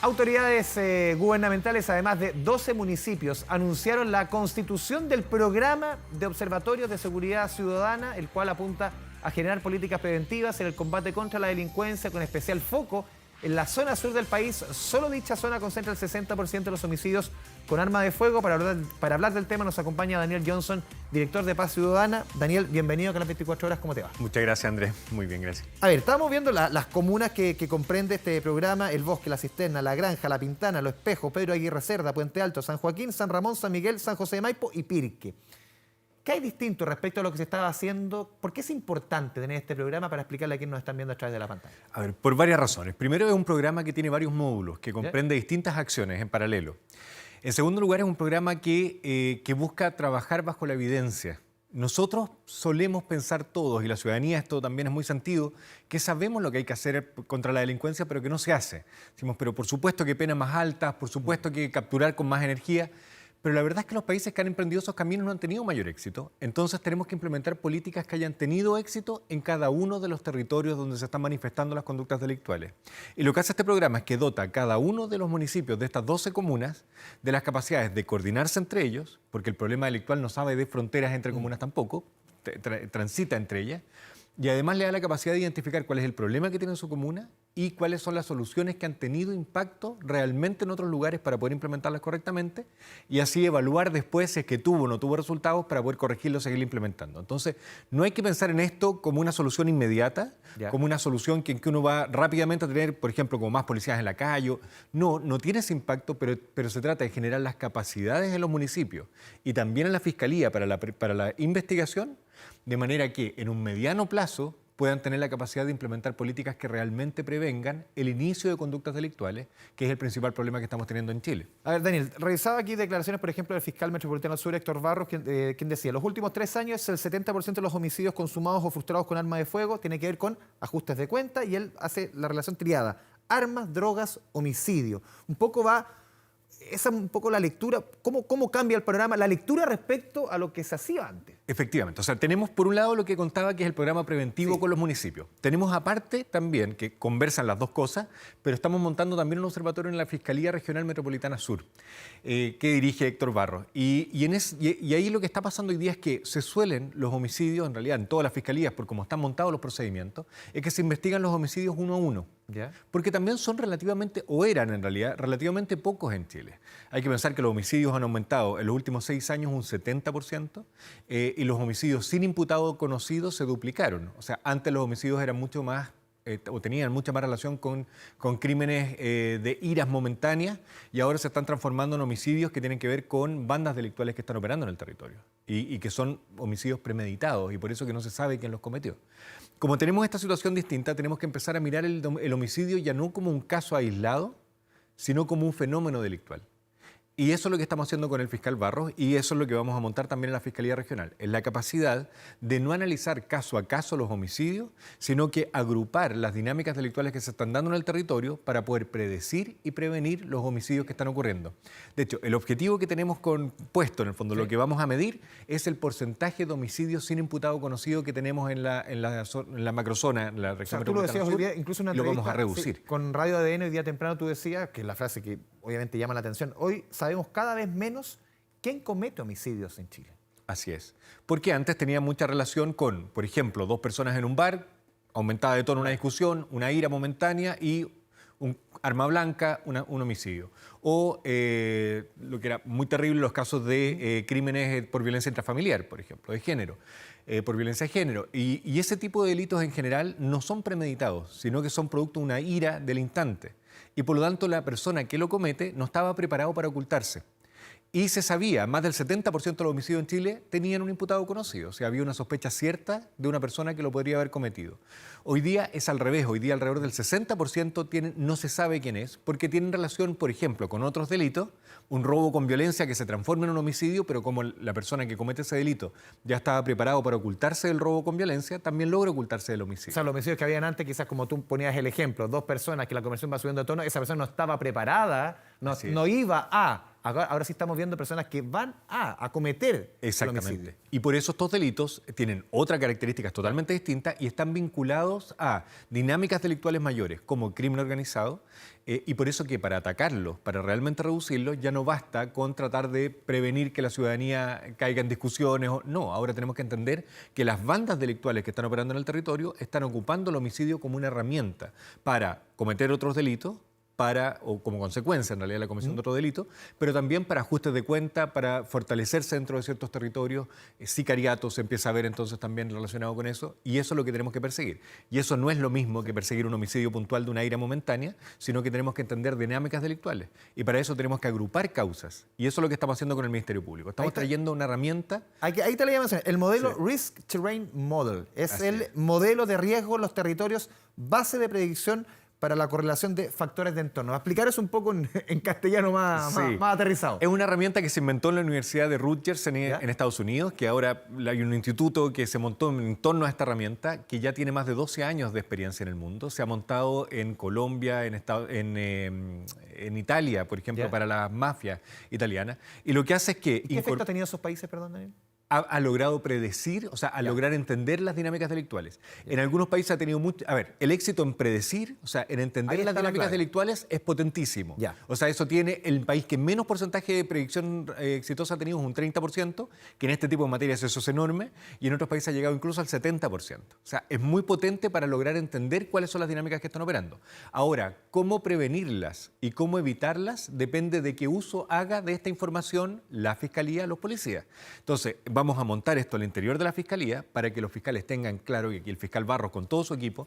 Autoridades gubernamentales, además de 12 municipios, anunciaron la constitución del programa de observatorios de seguridad ciudadana, el cual apunta a generar políticas preventivas en el combate contra la delincuencia, con especial foco en la zona sur del país. Solo dicha zona concentra el 60% de los homicidios con arma de fuego. Para hablar del tema nos acompaña Daniel Johnson, director de Paz Ciudadana. Daniel, bienvenido a Canal 24 Horas, ¿cómo te va? Muchas gracias, Andrés. Muy bien, gracias. A ver, estábamos viendo las comunas que comprende este programa: El Bosque, La Cisterna, La Granja, La Pintana, Los Espejos, Pedro Aguirre Cerda, Puente Alto, San Joaquín, San Ramón, San Miguel, San José de Maipo y Pirque. ¿Qué hay distinto respecto a lo que se estaba haciendo? ¿Por qué es importante tener este programa para explicarle a quienes nos están viendo a través de la pantalla? A ver, por varias razones. Primero, es un programa que tiene varios módulos, que comprende distintas acciones en paralelo. En segundo lugar, es un programa que busca trabajar bajo la evidencia. Nosotros solemos pensar todos, y la ciudadanía, esto también es muy sentido, que sabemos lo que hay que hacer contra la delincuencia, pero que no se hace. Decimos, pero por supuesto que penas más altas, por supuesto que capturar con más energía. Pero la verdad es que los países que han emprendido esos caminos no han tenido mayor éxito. Entonces tenemos que implementar políticas que hayan tenido éxito en cada uno de los territorios donde se están manifestando las conductas delictuales. Y lo que hace este programa es que dota a cada uno de los municipios de estas 12 comunas de las capacidades de coordinarse entre ellos, porque el problema delictual no sabe de fronteras entre comunas tampoco, transita entre ellas, y además le da la capacidad de identificar cuál es el problema que tiene en su comuna y cuáles son las soluciones que han tenido impacto realmente en otros lugares para poder implementarlas correctamente y así evaluar después si es que tuvo o no tuvo resultados para poder corregirlo y seguir implementando. Entonces, no hay que pensar en esto como una solución inmediata, como una solución en que uno va rápidamente a tener, por ejemplo, como más policías en la calle. No, no tiene ese impacto, pero se trata de generar las capacidades en los municipios y también en la Fiscalía para la investigación, de manera que en un mediano plazo puedan tener la capacidad de implementar políticas que realmente prevengan el inicio de conductas delictuales, que es el principal problema que estamos teniendo en Chile. A ver, Daniel, revisaba aquí declaraciones, por ejemplo, del fiscal metropolitano sur, Héctor Barros, quien decía: los últimos 3 años el 70% de los homicidios consumados o frustrados con arma de fuego tiene que ver con ajustes de cuenta, y él hace la relación triada: armas, drogas, homicidio. Esa es un poco la lectura. ¿Cómo cambia el programa, la lectura respecto a lo que se hacía antes? Efectivamente. O sea, tenemos por un lado lo que contaba, que es el programa preventivo con los municipios. Tenemos aparte también, que conversan las dos cosas, pero estamos montando también un observatorio en la Fiscalía Regional Metropolitana Sur, que dirige Héctor Barros. Y ahí lo que está pasando hoy día es que se suelen los homicidios, en realidad en todas las fiscalías, por cómo están montados los procedimientos, es que se investigan los homicidios uno a uno. ¿Ya? Porque también son relativamente, o eran en realidad, relativamente pocos en Chile. Hay que pensar que los homicidios han aumentado en los últimos 6 años un 70%, y los homicidios sin imputado conocido se duplicaron. O sea, antes los homicidios eran mucho más, o tenían mucha más relación con crímenes de iras momentáneas, y ahora se están transformando en homicidios que tienen que ver con bandas delictuales que están operando en el territorio y que son homicidios premeditados, y por eso que no se sabe quién los cometió. Como tenemos esta situación distinta, tenemos que empezar a mirar el homicidio ya no como un caso aislado, sino como un fenómeno delictual. Y eso es lo que estamos haciendo con el fiscal Barros, y eso es lo que vamos a montar también en la Fiscalía Regional. Es la capacidad de no analizar caso a caso los homicidios, sino que agrupar las dinámicas delictuales que se están dando en el territorio para poder predecir y prevenir los homicidios que están ocurriendo. De hecho, el objetivo que tenemos puesto, en el fondo, lo que vamos a medir es el porcentaje de homicidios sin imputado conocido que tenemos en la macrozona, en la región metropolitana sur, incluso una y lo vamos a reducir. Sí, con Radio ADN hoy día temprano tú decías, que es la frase que obviamente llama la atención: hoy sabemos cada vez menos quién comete homicidios en Chile. Así es. Porque antes tenía mucha relación con, por ejemplo, 2 personas en un bar, aumentada de tono una discusión, una ira momentánea y un arma blanca, un homicidio. O lo que era muy terrible, los casos de crímenes por violencia intrafamiliar, por ejemplo, de género, por violencia de género. Y ese tipo de delitos en general no son premeditados, sino que son producto de una ira del instante. Y por lo tanto la persona que lo comete no estaba preparado para ocultarse. Y se sabía, más del 70% de los homicidios en Chile tenían un imputado conocido. O sea, había una sospecha cierta de una persona que lo podría haber cometido. Hoy día es al revés. Hoy día alrededor del 60% no se sabe quién es, porque tienen relación, por ejemplo, con otros delitos, un robo con violencia que se transforma en un homicidio, pero como la persona que comete ese delito ya estaba preparado para ocultarse del robo con violencia, también logra ocultarse del homicidio. O sea, los homicidios que habían antes, quizás como tú ponías el ejemplo, 2 personas que la conversación va subiendo de tono, esa persona no estaba preparada no, Así es. no iba a. Ahora sí estamos viendo personas que van a cometer el Exactamente. homicidio. Y por eso estos delitos tienen otras características totalmente distintas y están vinculados a dinámicas delictuales mayores, como el crimen organizado, y por eso que para atacarlos, para realmente reducirlos, ya no basta con tratar de prevenir que la ciudadanía caiga en discusiones. No, ahora tenemos que entender que las bandas delictuales que están operando en el territorio están ocupando el homicidio como una herramienta para cometer otros delitos, o como consecuencia en realidad de la comisión de otro delito, pero también para ajustes de cuenta, para fortalecerse dentro de ciertos territorios, sicariato se empieza a ver entonces también relacionado con eso, y eso es lo que tenemos que perseguir. Y eso no es lo mismo que perseguir un homicidio puntual de una ira momentánea, sino que tenemos que entender dinámicas delictuales, y para eso tenemos que agrupar causas, y eso es lo que estamos haciendo con el Ministerio Público. Estamos trayendo una herramienta... Ahí te la llaman, el modelo Sí. Risk Terrain Model. Es Así el es. modelo de riesgo en los territorios, base de predicción para la correlación de factores de entorno. Va a explicar eso un poco en castellano más aterrizado. Es una herramienta que se inventó en la Universidad de Rutgers en Estados Unidos, que ahora hay un instituto que se montó en torno a esta herramienta, que ya tiene más de 12 años de experiencia en el mundo. Se ha montado en Colombia, en Italia, por ejemplo, para las mafias italianas. Y lo que hace es que... ¿Y qué efecto ha tenido esos países, perdón, Daniel? Ha logrado predecir, o sea, lograr entender las dinámicas delictuales. En algunos países ha tenido mucho... A ver, el éxito en predecir, o sea, en entender las dinámicas delictuales es potentísimo. O sea, eso tiene el país que menos porcentaje de predicción exitosa ha tenido, es un 30%, que en este tipo de materias eso es enorme, y en otros países ha llegado incluso al 70%. O sea, es muy potente para lograr entender cuáles son las dinámicas que están operando. Ahora, cómo prevenirlas y cómo evitarlas depende de qué uso haga de esta información la Fiscalía, los policías. Entonces, vamos a montar esto al interior de la Fiscalía para que los fiscales tengan claro, y aquí el fiscal Barros con todo su equipo,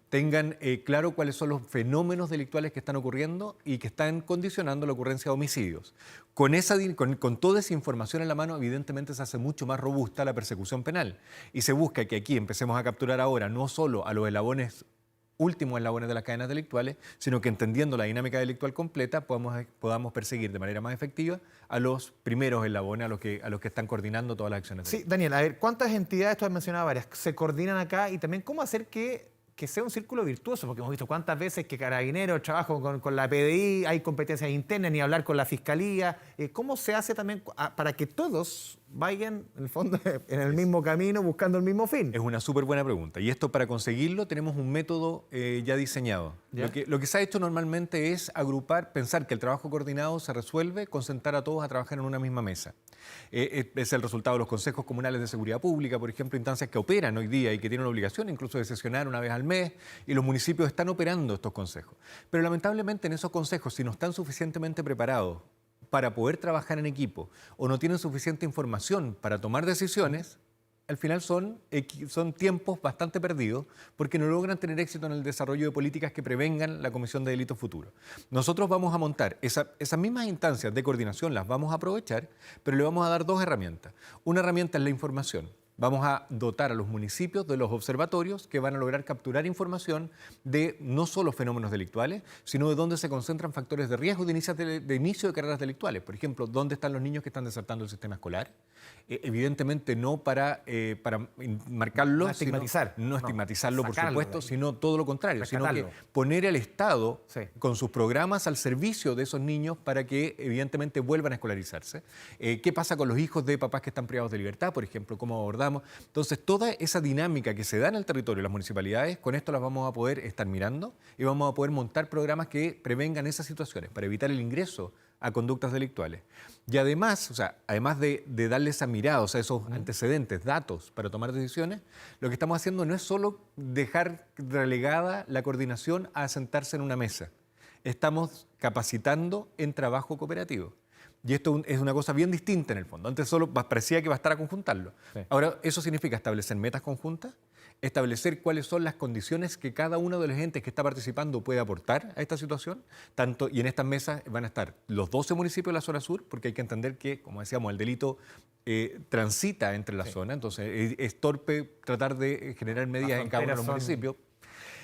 tengan claro cuáles son los fenómenos delictuales que están ocurriendo y que están condicionando la ocurrencia de homicidios. Con toda esa información en la mano, evidentemente se hace mucho más robusta la persecución penal y se busca que aquí empecemos a capturar ahora no solo a los últimos eslabones de las cadenas delictuales, sino que entendiendo la dinámica delictual completa podamos perseguir de manera más efectiva a los primeros eslabones, a los que están coordinando todas las acciones. Sí, Daniel, a ver, ¿cuántas entidades, tú has mencionado varias, se coordinan acá y también cómo hacer que sea un círculo virtuoso? Porque hemos visto cuántas veces que Carabineros trabaja con la PDI, hay competencias internas, ni hablar con la Fiscalía. ¿Cómo se hace también para que todos vayan, en el fondo, en el mismo camino, buscando el mismo fin? Es una súper buena pregunta. Y esto, para conseguirlo, tenemos un método ya diseñado. Lo que se ha hecho normalmente es agrupar, pensar que el trabajo coordinado se resuelve con sentar a todos a trabajar en una misma mesa. Es el resultado de los consejos comunales de seguridad pública, por ejemplo, instancias que operan hoy día y que tienen la obligación incluso de sesionar una vez al mes, y los municipios están operando estos consejos. Pero lamentablemente en esos consejos, si no están suficientemente preparados para poder trabajar en equipo o no tienen suficiente información para tomar decisiones, al final son tiempos bastante perdidos porque no logran tener éxito en el desarrollo de políticas que prevengan la comisión de delitos futuros. Nosotros vamos a montar esas mismas instancias de coordinación, las vamos a aprovechar, pero le vamos a dar dos herramientas. Una herramienta es la información. Vamos a dotar a los municipios de los observatorios que van a lograr capturar información de no solo fenómenos delictuales, sino de dónde se concentran factores de riesgo de inicio de carreras delictuales. Por ejemplo, dónde están los niños que están desertando el sistema escolar. Evidentemente no para marcarlos, no estigmatizar, no estigmatizarlo, por supuesto, sino todo lo contrario, rescatarlo. sino que poner al Estado con sus programas al servicio de esos niños para que evidentemente vuelvan a escolarizarse. ¿Qué pasa con los hijos de papás que están privados de libertad, por ejemplo? ¿Cómo abordamos? Entonces, toda esa dinámica que se da en el territorio, las municipalidades, con esto las vamos a poder estar mirando y vamos a poder montar programas que prevengan esas situaciones para evitar el ingreso a conductas delictuales. Y además, o sea, además de darle esa mirada, o sea, esos antecedentes, datos para tomar decisiones, lo que estamos haciendo no es solo dejar relegada la coordinación a sentarse en una mesa. Estamos capacitando en trabajo cooperativo. Y esto es una cosa bien distinta en el fondo. Antes solo parecía que bastara conjuntarlo. Ahora, eso significa establecer metas conjuntas, establecer cuáles son las condiciones que cada uno de los entes que está participando puede aportar a esta situación. Y en estas mesas van a estar los 12 municipios de la zona sur, porque hay que entender que, como decíamos, el delito transita entre la zona, entonces es torpe tratar de generar medidas en cada uno de los municipios.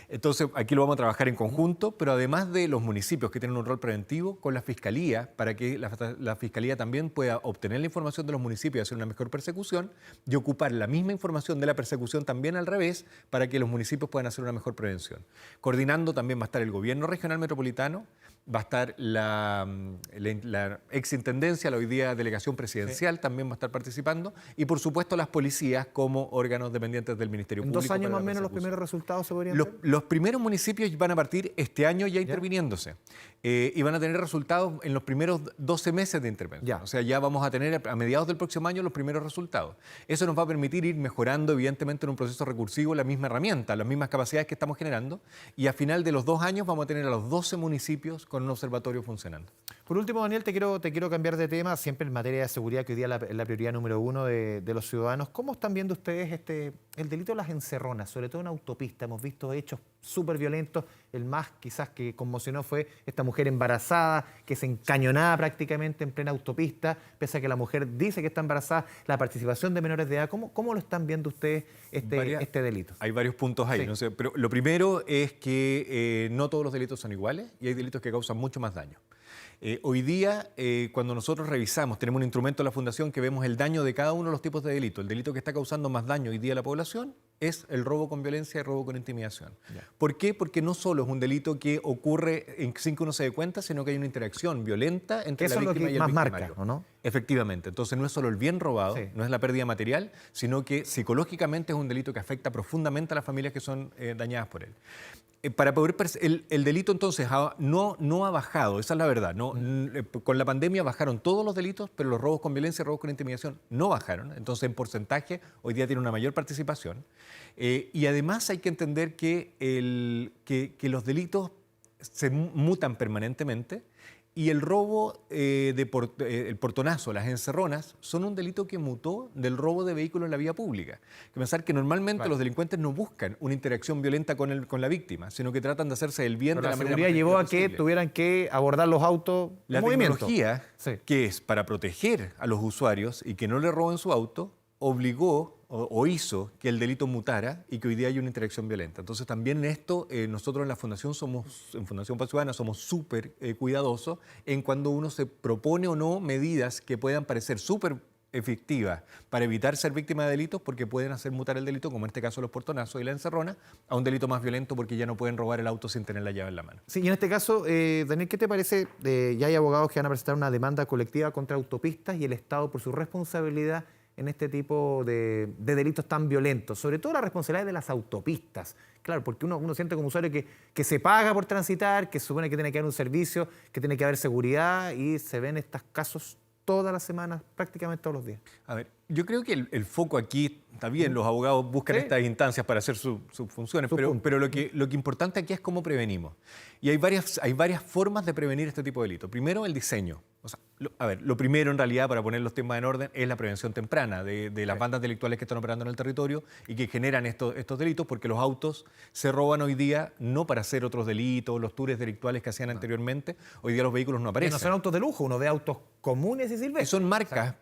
Entonces, aquí lo vamos a trabajar en conjunto, pero además de los municipios que tienen un rol preventivo, con la Fiscalía, para que la Fiscalía también pueda obtener la información de los municipios y hacer una mejor persecución, y ocupar la misma información de la persecución también al revés, para que los municipios puedan hacer una mejor prevención. Coordinando también va a estar el Gobierno Regional Metropolitano, va a estar la exintendencia, la hoy día delegación presidencial, también va a estar participando, y por supuesto las policías como órganos dependientes del Ministerio ¿En Público. 2 años más o menos los primeros resultados se podrían ver? Los primeros municipios van a partir este año ya interviniéndose y van a tener resultados en los primeros 12 meses de intervención. O sea, ya vamos a tener a mediados del próximo año los primeros resultados. Eso nos va a permitir ir mejorando, evidentemente, en un proceso recursivo la misma herramienta, las mismas capacidades que estamos generando, y a final de los 2 años vamos a tener a los 12 municipios con un observatorio funcionando. Por último, Daniel, te quiero cambiar de tema, siempre en materia de seguridad, que hoy día es la prioridad número 1 de los ciudadanos. ¿Cómo están viendo ustedes el delito de las encerronas, sobre todo en autopista? Hemos visto hechos súper violentos. El más quizás que conmocionó fue esta mujer embarazada que se encañonaba prácticamente en plena autopista, pese a que la mujer dice que está embarazada. La participación de menores de edad, ¿cómo lo están viendo ustedes este delito? Hay varios puntos ahí, no sé, pero lo primero es que no todos los delitos son iguales y hay delitos que causan mucho más daño. Hoy día, cuando nosotros revisamos, tenemos un instrumento de la Fundación que vemos el daño de cada uno de los tipos de delito. El delito que está causando más daño hoy día a la población es el robo con violencia y robo con intimidación. ¿Por qué? Porque no solo es un delito que ocurre sin que uno se dé cuenta, sino que hay una interacción violenta entre la víctima y el victimario. Marca, ¿o no? Efectivamente. Entonces no es solo el bien robado, no es la pérdida material, sino que psicológicamente es un delito que afecta profundamente a las familias que son dañadas por él. Para poder el delito entonces no ha bajado, esa es la verdad. Con la pandemia bajaron todos los delitos, pero los robos con violencia y robos con intimidación no bajaron. Entonces, en porcentaje, hoy día tiene una mayor participación. Y además hay que entender que los delitos se mutan permanentemente. Y el robo, el portonazo, las encerronas, son un delito que mutó del robo de vehículos en la vía pública. Hay que pensar que normalmente los delincuentes no buscan una interacción violenta con la víctima, sino que tratan de hacerse el bien de la manera más seguridad llevó a que tuvieran que abordar los autos en movimiento. La tecnología, que es para proteger a los usuarios y que no le roben su auto, obligó o hizo que el delito mutara y que hoy día hay una interacción violenta. Entonces también en esto nosotros en la Fundación en Fundación Paz Ciudadana somos súper cuidadosos en cuando uno se propone o no medidas que puedan parecer súper efectivas para evitar ser víctima de delitos, porque pueden hacer mutar el delito, como en este caso los portonazos y la encerrona, a un delito más violento porque ya no pueden robar el auto sin tener la llave en la mano. Sí, y en este caso, Daniel, ¿qué te parece? Ya hay abogados que van a presentar una demanda colectiva contra autopistas y el Estado por su responsabilidad en este tipo de delitos tan violentos, sobre todo la responsabilidad de las autopistas. Claro, porque uno siente como usuario que se paga por transitar, que supone que tiene que haber un servicio, que tiene que haber seguridad, y se ven estos casos todas las semanas, prácticamente todos los días. A ver, yo creo que el foco aquí, está bien, los abogados buscan estas instancias para hacer sus funciones, pero lo que importante aquí es cómo prevenimos. Y hay varias formas de prevenir este tipo de delitos. Primero, el diseño. O sea, lo primero en realidad, para poner los temas en orden, es la prevención temprana de las bandas delictuales que están operando en el territorio y que generan estos delitos, porque los autos se roban hoy día no para hacer otros delitos, los tours delictuales que hacían anteriormente. Hoy día los vehículos no aparecen. No son autos de lujo, uno ve autos comunes y silvestres. Son marcas,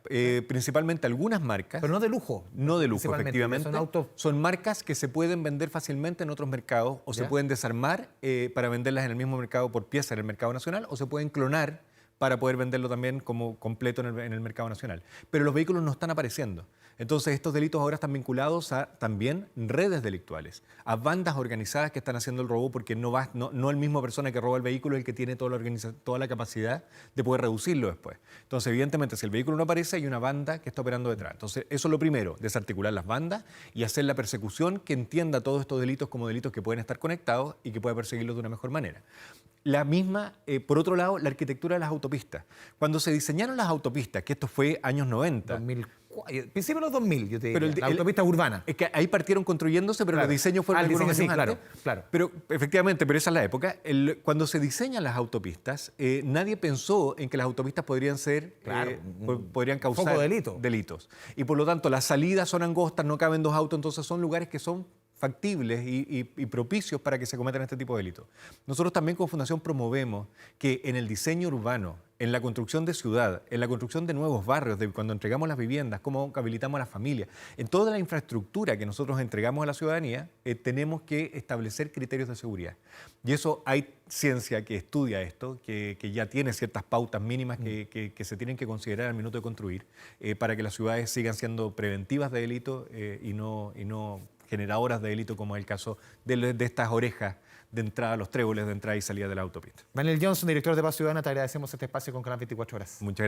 principalmente algunas marcas. Pero no de lujo. No de lujo, efectivamente. Son son marcas que se pueden vender fácilmente en otros mercados o se pueden desarmar para venderlas en el mismo mercado por pieza en el mercado nacional, o se pueden clonar para poder venderlo también como completo en el mercado nacional. Pero los vehículos no están apareciendo. Entonces estos delitos ahora están vinculados a también redes delictuales, a bandas organizadas que están haciendo el robo, porque no el mismo persona que roba el vehículo es el que tiene toda la capacidad de poder reducirlo después. Entonces, evidentemente, si el vehículo no aparece, hay una banda que está operando detrás. Entonces, eso es lo primero, desarticular las bandas y hacer la persecución que entienda todos estos delitos como delitos que pueden estar conectados y que pueda perseguirlos de una mejor manera. La misma, por otro lado, la arquitectura de las autopistas. Cuando se diseñaron las autopistas, que esto fue años 90. Principio de los 2000, yo te diría, la autopista urbana. Es que ahí partieron construyéndose, pero los diseños fueron algunos años antes. Claro. Pero efectivamente, pero esa es la época. Cuando se diseñan las autopistas, nadie pensó en que las autopistas podrían podrían causar delitos. Y por lo tanto, las salidas son angostas, no caben dos autos, entonces son lugares que son factibles y propicios para que se cometan este tipo de delitos. Nosotros también como Fundación promovemos que en el diseño urbano, en la construcción de ciudad, en la construcción de nuevos barrios, de cuando entregamos las viviendas, cómo habilitamos a las familias, en toda la infraestructura que nosotros entregamos a la ciudadanía, tenemos que establecer criterios de seguridad. Y eso hay ciencia que estudia esto, que ya tiene ciertas pautas mínimas que se tienen que considerar al minuto de construir para que las ciudades sigan siendo preventivas de delito y no generadoras de delito, como es el caso de estas orejas de entrada, los tréboles de entrada y salida de la autopista. Manuel Johnson, director de Paz Ciudadana, te agradecemos este espacio con Canal 24 Horas. Muchas gracias.